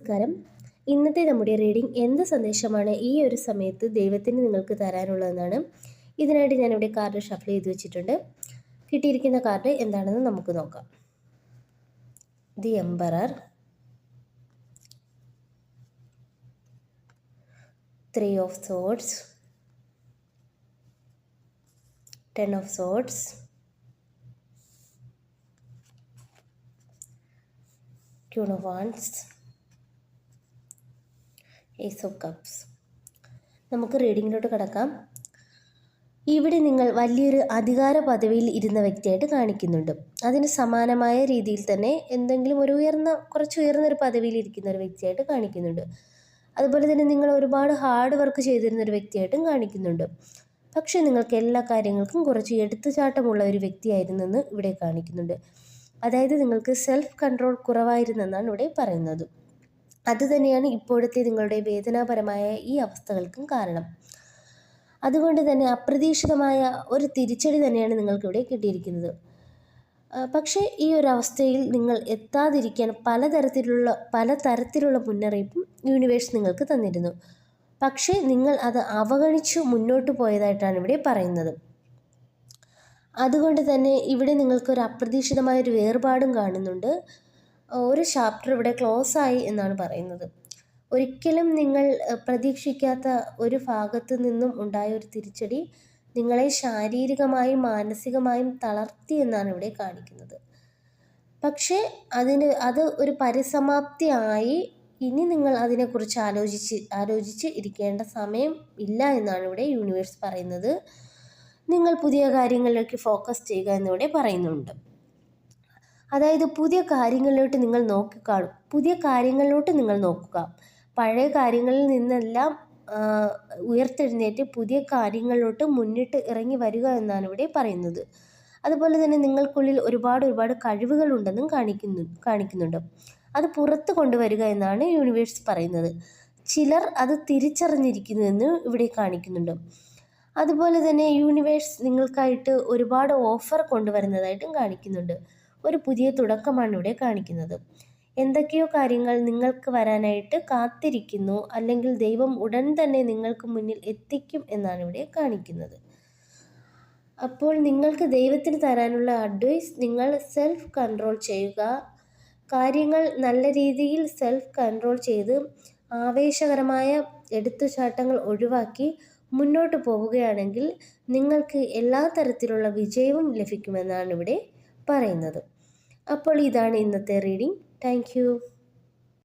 നമസ്കാരം. ഇന്നത്തെ നമ്മുടെ റീഡിംഗ് എന്ത് സന്ദേശമാണ് ഈ ഒരു സമയത്ത് ദൈവത്തിന് നിങ്ങൾക്ക് തരാനുള്ളതെന്നാണ്. ഇതിനായിട്ട് ഞാനിവിടെ കാർഡ് ഷഫിൾ ചെയ്ത് വെച്ചിട്ടുണ്ട്. കിട്ടിയിരിക്കുന്ന കാർഡ് എന്താണെന്ന് നമുക്ക് നോക്കാം. The emperor, 3 of swords, 10 of swords, queen of wands, ace of cups. നമുക്ക് റീഡിങ്ങിലോട്ട് കിടക്കാം. ഇവിടെ നിങ്ങൾ വലിയൊരു അധികാര പദവിയിൽ ഇരുന്ന വ്യക്തിയായിട്ട് കാണിക്കുന്നുണ്ട്. അതിന് സമാനമായ രീതിയിൽ തന്നെ എന്തെങ്കിലും ഒരു കുറച്ച് ഉയർന്നൊരു പദവിയിൽ ഇരിക്കുന്ന ഒരു വ്യക്തിയായിട്ട് കാണിക്കുന്നുണ്ട്. അതുപോലെ തന്നെ നിങ്ങൾ ഒരുപാട് ഹാർഡ് വർക്ക് ചെയ്തിരുന്ന ഒരു വ്യക്തിയായിട്ടും കാണിക്കുന്നുണ്ട്. പക്ഷേ നിങ്ങൾക്ക് എല്ലാ കാര്യങ്ങൾക്കും കുറച്ച് എടുത്തുചാട്ടമുള്ള ഒരു വ്യക്തിയായിരുന്നെന്ന് ഇവിടെ കാണിക്കുന്നുണ്ട്. അതായത് നിങ്ങൾക്ക് സെൽഫ് കൺട്രോൾ കുറവായിരുന്നെന്നാണ് ഇവിടെ പറയുന്നത്. അതുതന്നെയാണ് ഇപ്പോഴത്തെ നിങ്ങളുടെ വേദനാപരമായ ഈ അവസ്ഥകൾക്കും കാരണം. അതുകൊണ്ട് തന്നെ അപ്രതീക്ഷിതമായ ഒരു തിരിച്ചടി തന്നെയാണ് നിങ്ങൾക്കിവിടെ കിട്ടിയിരിക്കുന്നത്. പക്ഷേ ഈ ഒരു അവസ്ഥയിൽ നിങ്ങൾ എത്താതിരിക്കാൻ പലതരത്തിലുള്ള മുന്നറിയിപ്പും യൂണിവേഴ്സ് നിങ്ങൾക്ക് തന്നിരുന്നു. പക്ഷേ നിങ്ങൾ അത് അവഗണിച്ചു മുന്നോട്ട് പോയതായിട്ടാണ് ഇവിടെ പറയുന്നത്. അതുകൊണ്ട് തന്നെ ഇവിടെ നിങ്ങൾക്കൊരു അപ്രതീക്ഷിതമായൊരു വേർപാടും കാണുന്നുണ്ട്. ഒരു ചാപ്റ്റർ ഇവിടെ ക്ലോസ് ആയി എന്നാണ് പറയുന്നത്. ഒരിക്കലും നിങ്ങൾ പ്രതീക്ഷിക്കാത്ത ഒരു ഭാഗത്തു നിന്നും ഉണ്ടായ ഒരു തിരിച്ചടി നിങ്ങളെ ശാരീരികമായും മാനസികമായും തളർത്തി എന്നാണ് ഇവിടെ കാണിക്കുന്നത്. പക്ഷേ അത് ഒരു പരിസമാപ്തിയായി. ഇനി നിങ്ങൾ അതിനെക്കുറിച്ച് ആലോചിച്ച് ഇരിക്കേണ്ട സമയം ഇല്ല എന്നാണ് ഇവിടെ യൂണിവേഴ്സ് പറയുന്നത്. നിങ്ങൾ പുതിയ കാര്യങ്ങളിലേക്ക് ഫോക്കസ് ചെയ്യുക എന്നിവിടെ പറയുന്നുണ്ട്. അതായത് പുതിയ കാര്യങ്ങളിലോട്ട് നിങ്ങൾ നോക്കുക. പഴയ കാര്യങ്ങളിൽ നിന്നെല്ലാം ഉയർത്തെഴുന്നേറ്റ് പുതിയ കാര്യങ്ങളിലോട്ട് മുന്നിട്ട് ഇറങ്ങി വരിക എന്നാണ് ഇവിടെ പറയുന്നത്. അതുപോലെ തന്നെ നിങ്ങൾക്കുള്ളിൽ ഒരുപാട് കഴിവുകളുണ്ടെന്നും കാണിക്കുന്നുണ്ട്. അത് പുറത്ത് കൊണ്ടുവരിക എന്നാണ് യൂണിവേഴ്സ് പറയുന്നത്. ചിലർ അത് തിരിച്ചറിഞ്ഞിരിക്കുന്നുവെന്ന് ഇവിടെ കാണിക്കുന്നുണ്ട്. അതുപോലെ തന്നെ യൂണിവേഴ്സ് നിങ്ങൾക്കായിട്ട് ഒരുപാട് ഓഫർ കൊണ്ടുവരുന്നതായിട്ടും കാണിക്കുന്നുണ്ട്. ഒരു പുതിയ തുടക്കമാണ് ഇവിടെ കാണിക്കുന്നത്. എന്തൊക്കെയോ കാര്യങ്ങൾ നിങ്ങൾക്ക് വരാനായിട്ട് കാത്തിരിക്കുന്നു, അല്ലെങ്കിൽ ദൈവം ഉടൻ തന്നെ നിങ്ങൾക്ക് മുന്നിൽ എത്തിക്കും എന്നാണ് ഇവിടെ കാണിക്കുന്നത്. അപ്പോൾ നിങ്ങൾക്ക് ദൈവത്തിന് തരാനുള്ള അഡ്വൈസ്, നിങ്ങൾ സെൽഫ് കൺട്രോൾ ചെയ്യുക. കാര്യങ്ങൾ നല്ല രീതിയിൽ സെൽഫ് കൺട്രോൾ ചെയ്ത് ആവേശകരമായ എടുത്തുചാട്ടങ്ങൾ ഒഴിവാക്കി മുന്നോട്ട് പോവുകയാണെങ്കിൽ നിങ്ങൾക്ക് എല്ലാ തരത്തിലുള്ള വിജയവും ലഭിക്കുമെന്നാണ് ഇവിടെ പറയുന്നത്. അപ്പോൾ ഇതാണ് ഇന്നത്തെ റീഡിംഗ്. Thank you.